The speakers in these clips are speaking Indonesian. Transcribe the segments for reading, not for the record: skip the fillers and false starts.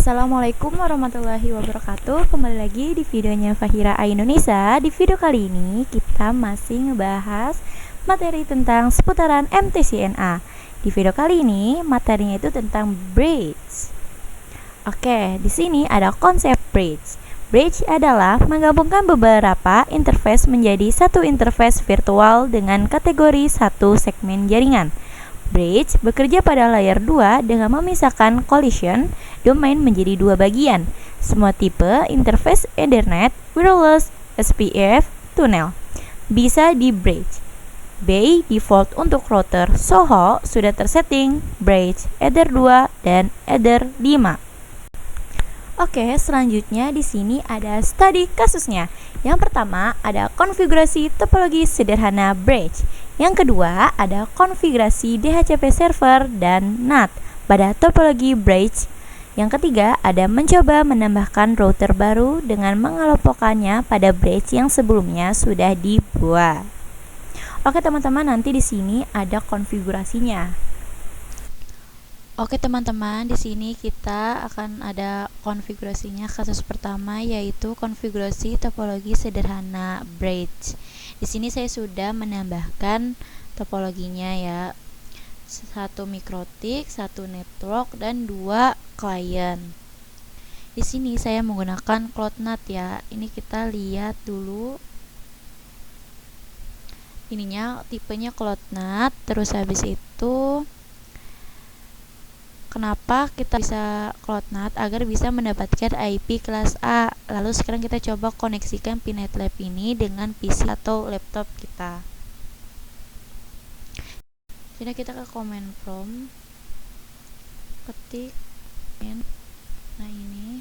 Assalamualaikum warahmatullahi wabarakatuh. Kembali lagi di videonya Fahira Indonesia. Di video kali ini kita masih ngebahas materi tentang seputaran MTCNA. Di video kali ini materinya itu tentang bridge. Oke, di sini ada konsep bridge. Bridge adalah menggabungkan beberapa interface menjadi satu interface virtual dengan kategori satu segmen jaringan. Bridge bekerja pada layer 2 dengan memisahkan collision domain menjadi dua bagian. Semua tipe interface Ethernet, wireless, SPF, tunnel bisa di bridge. By default untuk router Soho sudah tersetting bridge Ether 2 dan Ether 5. Oke, selanjutnya di sini ada studi kasusnya. Yang pertama ada konfigurasi topologi sederhana bridge. Yang kedua ada konfigurasi DHCP server dan NAT pada topologi bridge. Yang ketiga ada mencoba menambahkan router baru dengan mengelompokkannya pada bridge yang sebelumnya sudah dibuat. Oke teman-teman, nanti di sini ada konfigurasinya. Oke teman-teman, di sini kita akan ada konfigurasinya. Kasus pertama yaitu konfigurasi topologi sederhana bridge. Di sini saya sudah menambahkan topologinya ya. 1 mikrotik, 1 network dan 2 klien. Di sini saya menggunakan CloudNAT ya. Ini kita lihat dulu. Ininya tipenya CloudNAT, terus habis itu kenapa kita bisa CloudNAT? Agar bisa mendapatkan IP kelas A. Lalu sekarang kita coba koneksikan PNetLab ini dengan PC atau laptop kita. Jadi kita ke command prompt, ketik nah ini.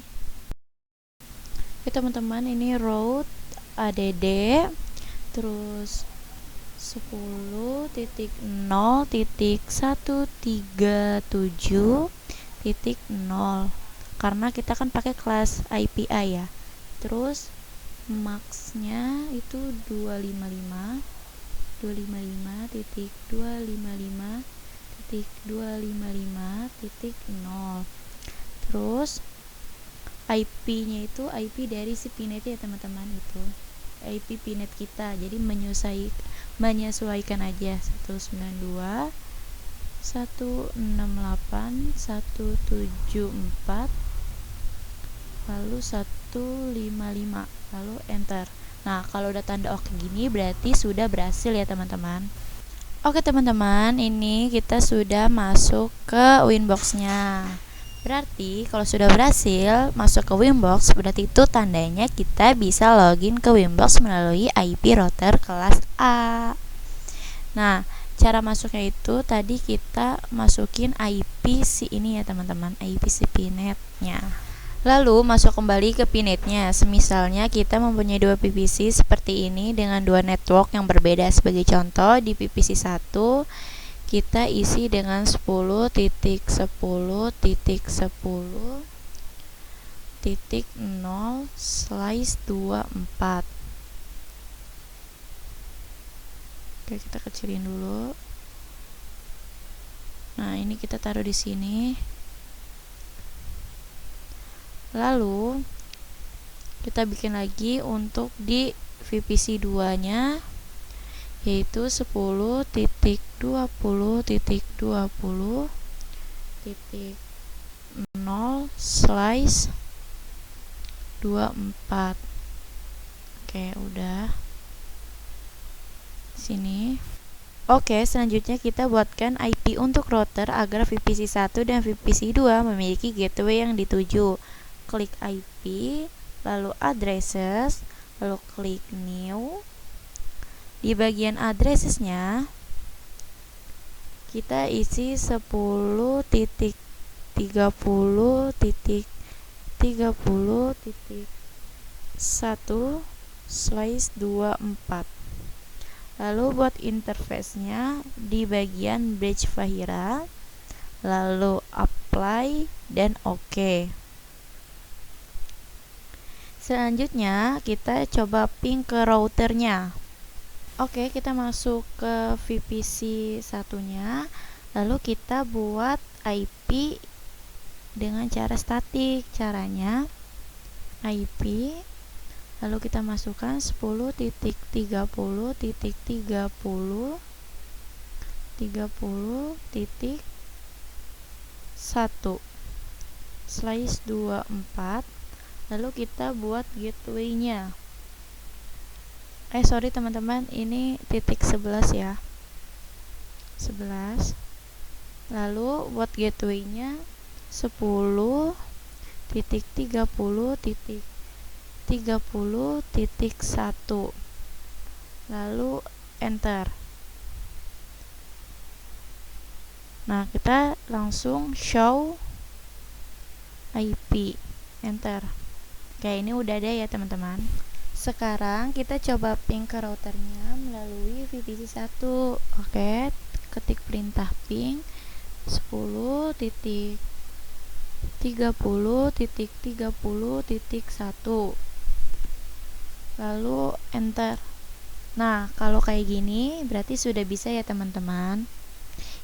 Oke teman-teman, ini root add terus 10.0.137.0 karena kita kan pakai kelas IPI ya. Terus maxnya itu 255.255.255.0. Terus IP-nya itu IP dari si PNet ya teman-teman, itu IP PNet kita. Jadi menyesuaikan aja 192.168.174 lalu 155 lalu enter. Nah, kalau udah tanda oke gini berarti sudah berhasil ya teman-teman. Oke teman-teman, ini kita sudah masuk ke Winbox-nya. Berarti kalau sudah berhasil masuk ke Winbox, berarti itu tandanya kita bisa login ke Winbox melalui IP router kelas A. Nah, cara masuknya itu tadi kita masukin IP si ini ya teman-teman, IP si PNet-nya. Lalu masuk kembali ke PNet-nya. Semisalnya kita mempunyai dua PVC seperti ini dengan dua network yang berbeda. Sebagai contoh, di PVC 1 kita isi dengan 10.10.10/24. Oke, kita kecilin dulu. Nah, ini kita taruh di sini. Lalu kita bikin lagi untuk di VPC 2 nya yaitu 10.20.0/24. Oke, udah sini. Oke, selanjutnya kita buatkan IP untuk router agar VPC 1 dan VPC 2 memiliki gateway yang dituju. Klik IP, lalu addresses, lalu klik new. Di bagian addressesnya kita isi 10.30.30.1/24. Lalu buat interface-nya di bagian bridge Fahira, lalu apply dan oke. Selanjutnya kita coba ping ke routernya. Oke, kita masuk ke VPC 1 nya, lalu kita buat IP dengan cara statik. Caranya IP, lalu kita masukkan 10.30.30.1 slice 24, lalu kita buat gateway-nya. Sorry teman-teman, ini titik 11 ya. 11. Lalu buat gateway-nya 10.30.30.1, lalu enter. Nah, kita langsung show IP, enter. Kayak ini udah ada ya teman-teman. Sekarang kita coba ping ke routernya melalui VPC 1. Oke, ketik perintah ping 10.30.30.1, lalu enter. Nah, kalau kayak gini berarti sudah bisa ya teman-teman.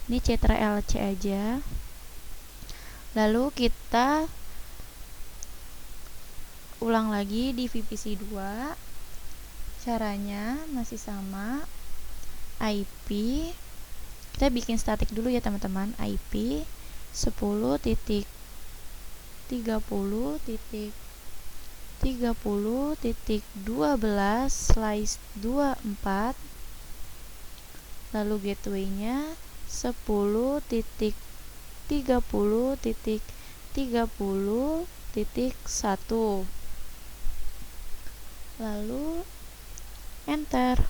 Ini Ctrl+C aja. Lalu kita ulang lagi di VPC 2. Caranya masih sama. IP, kita bikin statik dulu ya teman-teman. IP 10.30.30.12 slice 24, lalu gateway-nya 10.30.30.1, lalu enter.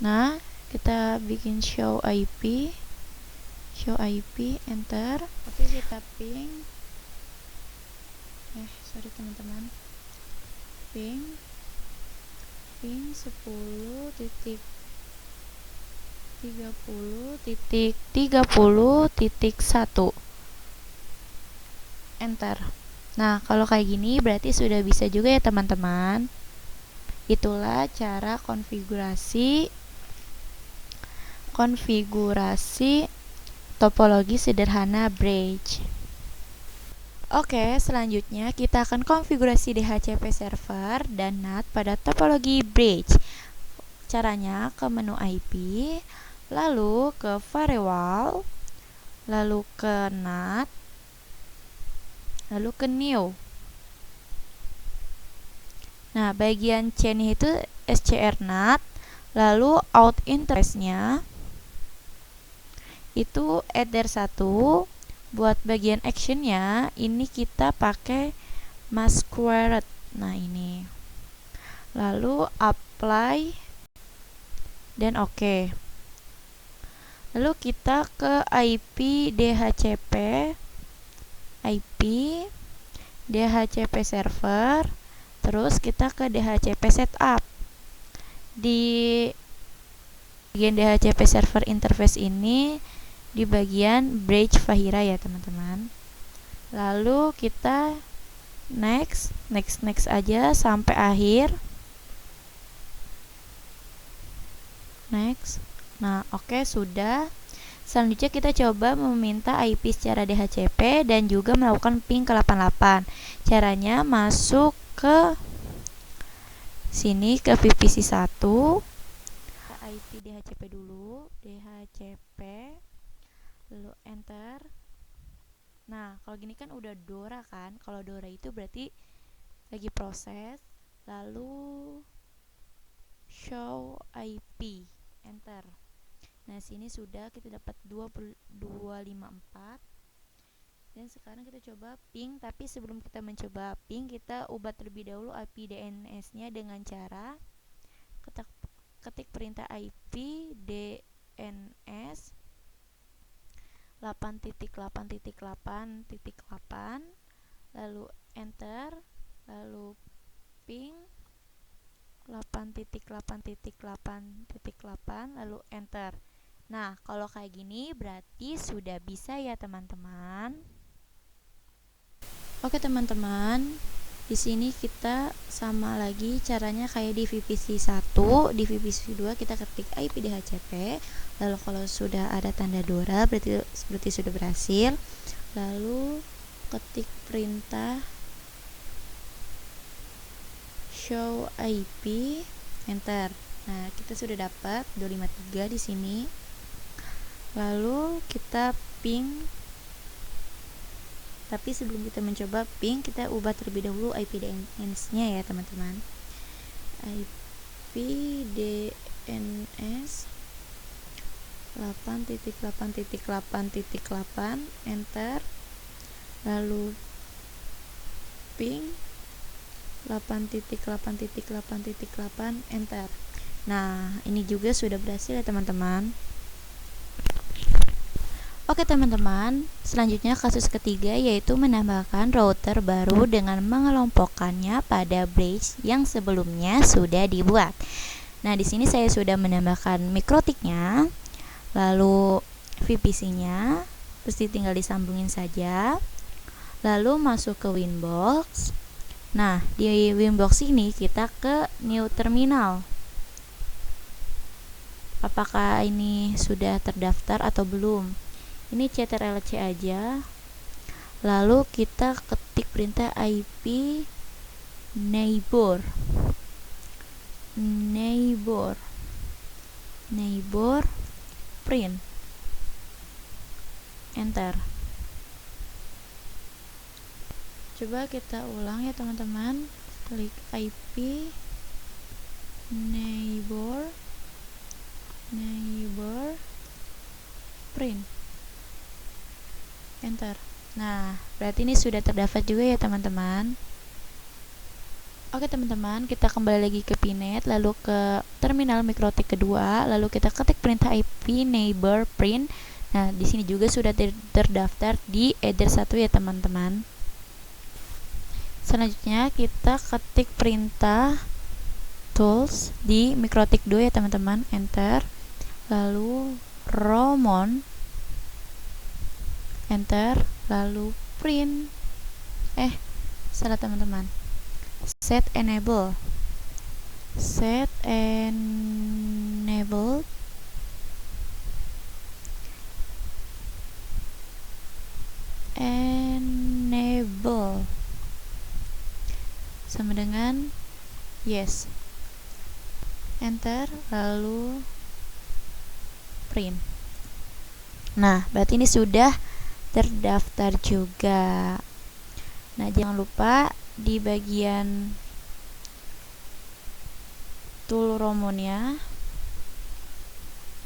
Nah, kita bikin show IP, enter. Oke, kita ping. Sorry teman-teman. Ping 10.30.30.1, enter. Nah, kalau kayak gini berarti sudah bisa juga ya teman-teman. Itulah cara konfigurasi topologi sederhana bridge. Oke, selanjutnya kita akan konfigurasi DHCP server dan NAT pada topologi bridge. Caranya ke menu IP, lalu ke firewall, lalu ke NAT, lalu ke new. Nah, bagian C-nya itu SCR NAT, lalu out interface-nya itu ether1. Buat bagian action-nya ini kita pakai masquerade. Nah, ini. Lalu apply dan oke. Lalu kita ke IP DHCP server, terus kita ke DHCP setup. Di bagian DHCP server interface ini di bagian bridge Fahira ya teman-teman. Lalu kita next aja sampai akhir. Next. Nah, oke, sudah. Selanjutnya kita coba meminta IP secara DHCP dan juga melakukan ping ke 88. Caranya masuk ke sini ke VPC 1. IP DHCP dulu, DHCP, lalu enter. Nah, kalau gini kan udah DORA kan. Kalau DORA itu berarti lagi proses. Lalu show IP, enter. Nah, sini sudah kita dapat 2254. Dan sekarang kita coba ping, tapi sebelum kita mencoba ping, kita ubah terlebih dahulu IP DNS-nya dengan cara ketik perintah IP DNS 8.8.8.8, lalu enter, lalu ping 8.8.8.8, lalu enter. Nah, kalau kayak gini berarti sudah bisa ya teman-teman. Oke teman-teman, Di sini kita sama lagi caranya kayak di VPC 1, di VPC 2 kita ketik IP DHCP. Lalu kalau sudah ada tanda DORA berarti sudah berhasil. Lalu ketik perintah show IP, enter. Nah, kita sudah dapat 253 di sini. Lalu kita ping. Tapi sebelum kita mencoba ping, kita ubah terlebih dahulu IP DNS-nya ya, teman-teman. IP DNS 8.8.8.8, enter. Lalu ping 8.8.8.8, enter. Nah, ini juga sudah berhasil ya, teman-teman. Oke teman-teman, selanjutnya kasus ketiga yaitu menambahkan router baru dengan mengelompokkannya pada bridge yang sebelumnya sudah dibuat. Nah, di sini saya sudah menambahkan mikrotiknya, lalu VPC-nya, terus tinggal disambungin saja. Lalu masuk ke Winbox. Nah, di Winbox ini kita ke new terminal. Apakah ini sudah terdaftar atau belum? Ini ctrl-c aja. Lalu kita ketik perintah IP neighbor print, enter. Coba kita ulang ya teman-teman. Klik IP neighbor print, enter. Nah, berarti ini sudah terdaftar juga ya teman-teman. Oke teman-teman, kita kembali lagi ke Pinet, lalu ke terminal mikrotik kedua, lalu kita ketik perintah IP neighbor print. Nah, di sini juga sudah terdaftar di header 1 ya teman-teman. Selanjutnya kita ketik perintah tools di mikrotik 2 ya teman-teman, enter. Lalu romon, enter. Lalu print, salah teman-teman, set enable sama dengan yes, enter. Lalu print. Nah, berarti ini sudah terdaftar juga. Nah, jangan lupa di bagian tool romonnya,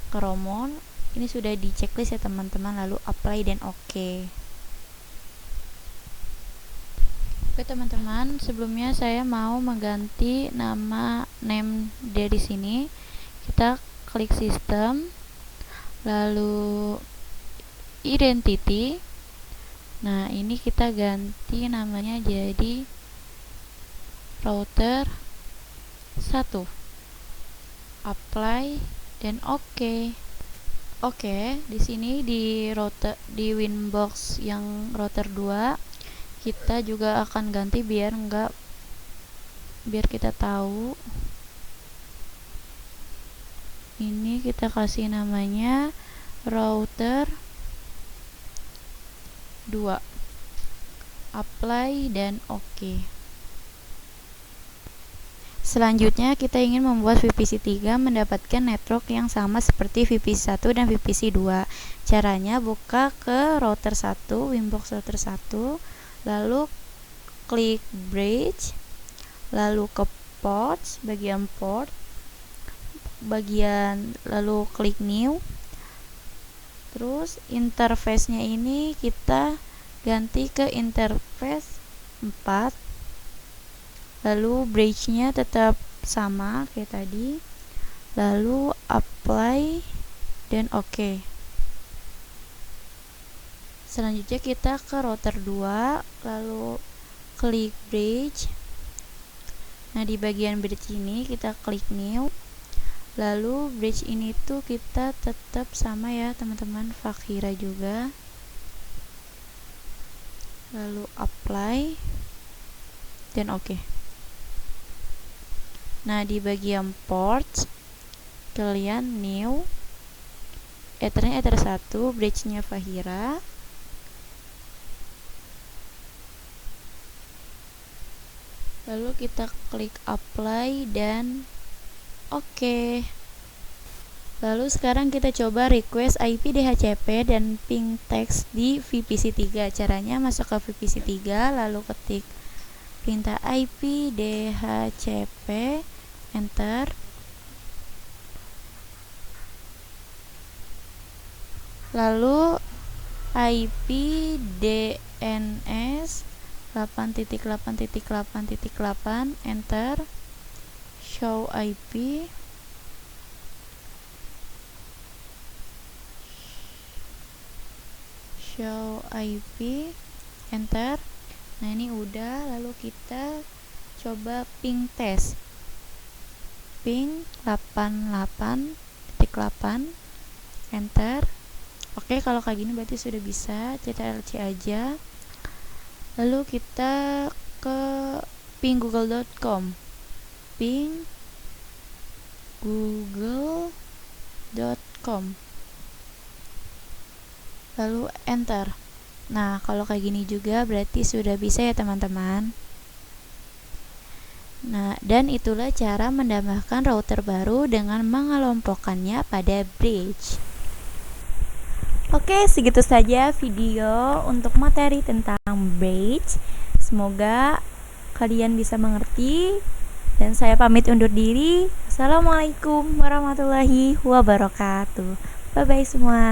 ke romon ini sudah di checklist ya teman-teman, lalu apply dan oke. Oke teman-teman, sebelumnya saya mau mengganti nama name dari sini. Kita klik sistem, lalu identity. Nah, ini kita ganti namanya jadi router 1. Apply dan oke. Oke, di sini di Winbox yang router 2 kita juga akan ganti biar kita tahu. Ini kita kasih namanya router 2, apply dan oke. Selanjutnya kita ingin membuat VPC 3 mendapatkan network yang sama seperti VPC 1 dan VPC 2. Caranya buka ke router 1, Winbox router 1, lalu klik bridge, lalu ke ports, bagian port, lalu klik new. Terus interface-nya ini kita ganti ke interface 4. Lalu bridge-nya tetap sama kayak tadi. Lalu apply dan oke. Selanjutnya kita ke router 2, lalu klik bridge. Nah, di bagian bridge ini kita klik new. Lalu bridge ini tuh kita tetap sama ya teman-teman, Fahira juga. Lalu apply dan oke. Nah, di bagian ports kalian new, ethernya ether 1, bridge-nya Fahira. Lalu kita klik apply dan oke. Lalu sekarang kita coba request IP DHCP dan ping text di VPC 3. Caranya masuk ke VPC 3, lalu ketik perintah IP DHCP, enter. Lalu IP DNS 8.8.8.8, enter. Show IP, enter. Nah, ini udah. Lalu kita coba ping test, ping 88.8, enter. Oke, kalau kayak gini berarti sudah bisa. CTRL-C aja. Lalu kita ke ping google.com, ping google.com, lalu enter. Nah, kalau kayak gini juga berarti sudah bisa ya teman-teman. Nah, dan itulah cara menambahkan router baru dengan mengelompokkannya pada bridge. Oke, segitu saja video untuk materi tentang bridge. Semoga kalian bisa mengerti, dan saya pamit undur diri. Assalamualaikum warahmatullahi wabarakatuh. Bye bye semua.